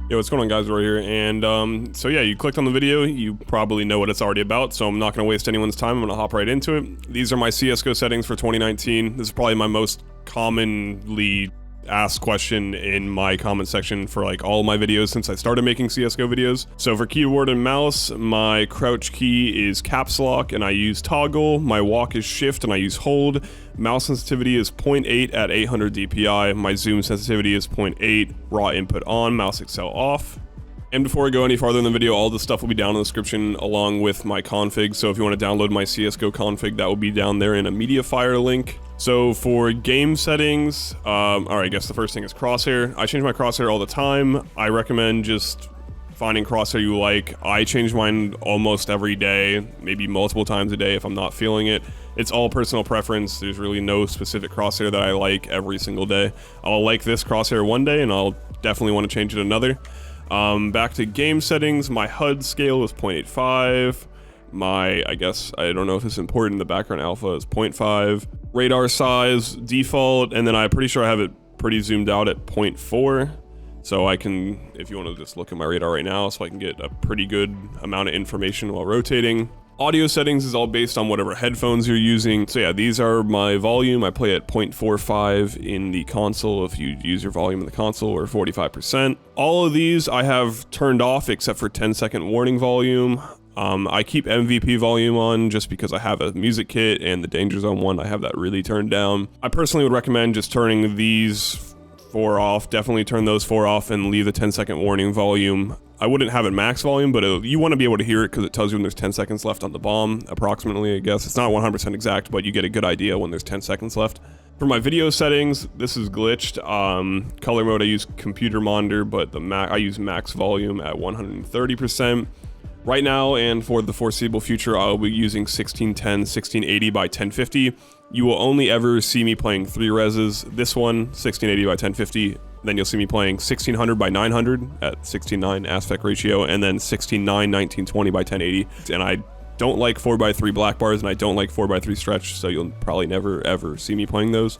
Yo, what's going on, guys? Right here. And so yeah, you clicked on the video, you probably know what it's already about, so I'm not going to waste anyone's time. I'm going to hop right into it. These are my CSGO settings for 2019. This is probably my most commonly asked question in my comment section for like all my videos since I started making CSGO videos. So for keyboard and mouse, my crouch key is caps lock and I use toggle. My walk is shift and I use hold. Mouse sensitivity is 0.8 at 800 DPI. My zoom sensitivity is 0.8. Raw input on, mouse accel off. And before I go any farther in the video, all this stuff will be down in the description along with my config. So if you want to download my CSGO config, that will be down there in a MediaFire link. So for game settings, alright, I guess the first thing is crosshair. I change my crosshair all the time. I recommend just finding crosshair you like. I change mine almost every day, maybe multiple times a day if I'm not feeling it. It's all personal preference. There's really no specific crosshair that I like every single day. I'll like this crosshair one day and I'll definitely want to change it another. Back to game settings, my HUD scale is 0.85. I guess, I don't know if it's important, the background alpha is 0.5. Radar size, default, and then I'm pretty sure I have it pretty zoomed out at 0.4. So I can, if you want to just look at my radar right now, so I can get a pretty good amount of information while rotating. Audio settings is all based on whatever headphones you're using. So yeah, these are my volume. I play at 0.45 in the console if you use your volume in the console, or 45%. All of these I have turned off except for 10-second warning volume. I keep MVP volume on just because I have a music kit, and the Danger Zone one, I have that really turned down. I personally would recommend just turning these 4 off. Definitely turn those 4 off and leave the 10-second warning volume. I wouldn't have it max volume, but you want to be able to hear it because it tells you when there's 10 seconds left on the bomb, approximately, I guess. It's not 100% exact, but you get a good idea when there's 10 seconds left. For my video settings, this is glitched. Color mode, I use computer monitor, but I use max volume at 130%. Right now, and for the foreseeable future, I'll be using 1610, 1680 by 1050. You will only ever see me playing 3 reses. This one, 1680 by 1050. Then you'll see me playing 1600 by 900 at 16:9 aspect ratio, and then 16:9, 1920 by 1080. And I don't like 4x3 black bars, and I don't like 4x3 stretch, so you'll probably never ever see me playing those.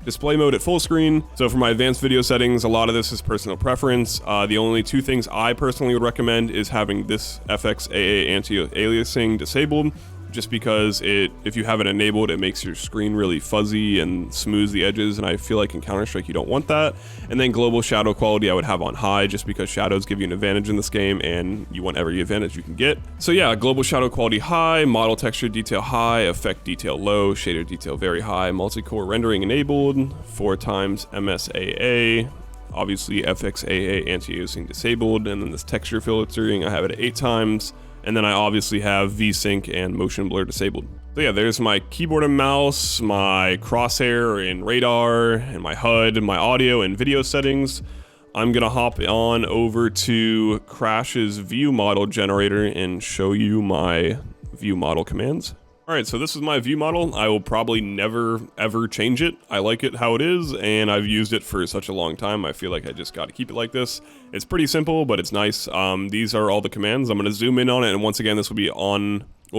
Display mode at full screen. So for my advanced video settings, a lot of this is personal preference. The only 2 things I personally would recommend is having this FXAA anti-aliasing disabled, just because if you have it enabled, it makes your screen really fuzzy and smooths the edges, and I feel like in Counter-Strike you don't want that. And then global shadow quality I would have on high, just because shadows give you an advantage in this game and you want every advantage you can get. So yeah, global shadow quality high, model texture detail high, effect detail low, shader detail very high, multi-core rendering enabled, 4x MSAA, obviously FXAA anti-aliasing disabled, and then this texture filtering I have it at 8x. And then I obviously have VSync and motion blur disabled. So yeah, there's my keyboard and mouse, my crosshair and radar, and my HUD, and my audio and video settings. I'm gonna hop on over to Crash's Viewmodel generator and show you my Viewmodel commands. Alright, so this is my Viewmodel. I will probably never ever change it. I like it how it is, and I've used it for such a long time. I feel like I just gotta keep it like this. It's pretty simple, but it's nice. These are all the commands. I'm gonna zoom in on it, and once again, this will be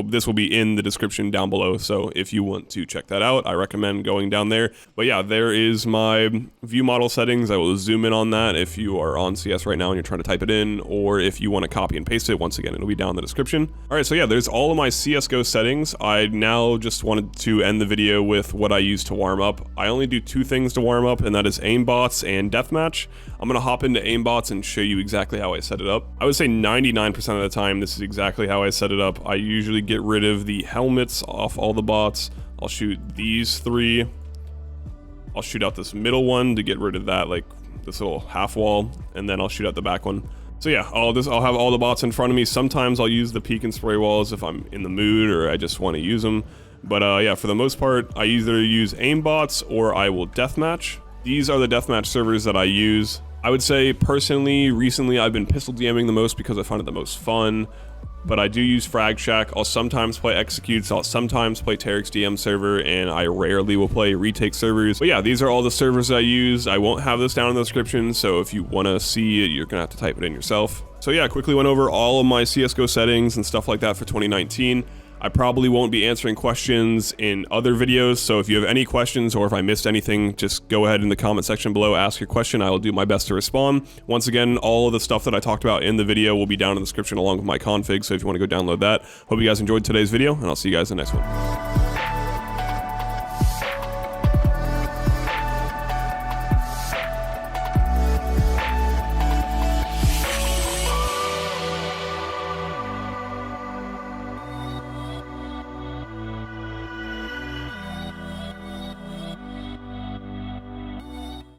this will be in the description down below, so if you want to check that out, I recommend going down there. But yeah, there is my Viewmodel settings. I will zoom in on that if you are on CS right now and you're trying to type it in, or if you want to copy and paste it, once again, it'll be down in the description. Alright, so yeah, there's all of my CSGO settings. I now just wanted to end the video with what I use to warm up. I only do 2 things to warm up, and that is aimbots and deathmatch. I'm gonna hop into aimbots and show you exactly how I set it up. I would say 99% of the time, this is exactly how I set it up. I usually get rid of the helmets off all the bots. I'll shoot these 3. I'll shoot out this middle one to get rid of that, like this little half wall, and then I'll shoot out the back one. So yeah, I'll have all the bots in front of me. Sometimes I'll use the peek and spray walls if I'm in the mood or I just want to use them. But yeah, for the most part, I either use aimbots or I will deathmatch. These are the deathmatch servers that I use. I would say personally, recently I've been pistol DMing the most because I find it the most fun. But I do use Frag Shack. I'll sometimes play executes, I'll sometimes play Tarek's DM server, and I rarely will play retake servers. But yeah, these are all the servers I use. I won't have this down in the description, so if you want to see it, you're gonna have to type it in yourself. So yeah, I quickly went over all of my CSGO settings and stuff like that for 2019. I probably won't be answering questions in other videos, so if you have any questions or if I missed anything, just go ahead in the comment section below, ask your question. I will do my best to respond. Once again, all of the stuff that I talked about in the video will be down in the description along with my config, so if you want to go download that. Hope you guys enjoyed today's video, and I'll see you guys in the next one.